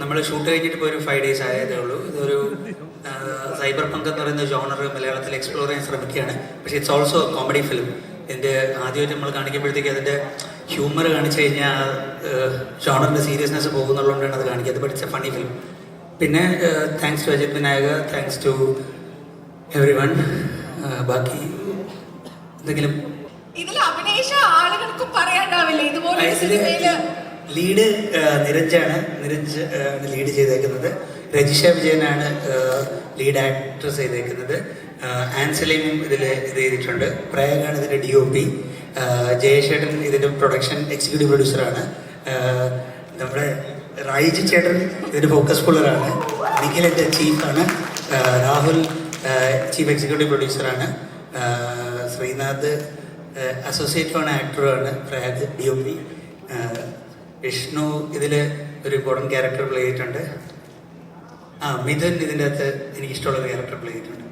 നമ്മൾ ഷൂട്ട് കഴിഞ്ഞിട്ട് ഇപ്പോൾ ഒരു 5 days ആയതേ ഉള്ളൂ. ഇതൊരു സൈബർ പങ്ക് എന്ന് പറയുന്ന ജോണർ മലയാളത്തിൽ എക്സ്പ്ലോർ ചെയ്യാൻ ശ്രമിക്കുകയാണ്. പക്ഷേ ഇറ്റ്സ് ഓൾസോ കോമഡി ഫിലിം. ഇതിൻ്റെ ആദ്യമായിട്ട് നമ്മൾ കാണിക്കുമ്പോഴത്തേക്ക് അതിൻ്റെ ഹ്യൂമർ കാണിച്ചു കഴിഞ്ഞാൽ ജോണറിൻ്റെ സീരിയസ്നെസ് പോകുന്നുള്ളതുകൊണ്ടാണ് അത് കാണിക്കുന്നത്. But it's a funny film. പിന്നെ thanks to Ajith Vinayaka, thanks to everyone. ബാക്കി എന്തെങ്കിലും ഇതിൽ അഭിനയിച്ച ആളുകൾക്കും പറയാണ്ടാവില്ല ഇതുപോലെ ലീഡ് നിരഞ്ജാണ്. നിരഞ്ജ് ആണ് ലീഡ് ചെയ്തേക്കുന്നത്. രജിഷ വിജയനാണ് ലീഡ് ആക്ട്രസ് ചെയ്തേക്കുന്നത്. ആൻസലീമും ഇതിൽ ഇത് ചെയ്തിട്ടുണ്ട്. പ്രയാഗാണ് ഇതിൻ്റെ DOP. ജയേഷേട്ടൻ ഇതിൻ്റെ പ്രൊഡക്ഷൻ എക്സിക്യൂട്ടീവ് പ്രൊഡ്യൂസറാണ്. നമ്മുടെ റൈജി ചേട്ടൻ ഇതിൻ്റെ ഫോക്കസ് പുള്ളറാണ്. നിഖിൽ എൻ്റെ ചീഫാണ്. രാഹുൽ ചീഫ് എക്സിക്യൂട്ടീവ് പ്രൊഡ്യൂസറാണ്. ശ്രീനാഥ് അസോസിയേറ്റ് ആണ്, ആക്ടറാണ്. പ്രയാഗ് DOP. വിഷ്ണു ഇതിൽ ഒരു ഇമ്പോർട്ടൻറ്റ് ക്യാരക്ടർ പ്ലേ ചെയ്തിട്ടുണ്ട്. മിഥുൻ ഇതിൻ്റെ അകത്ത് എനിക്കിഷ്ടമുള്ള ക്യാരക്ടർ പ്ലേ ചെയ്തിട്ടുണ്ട്.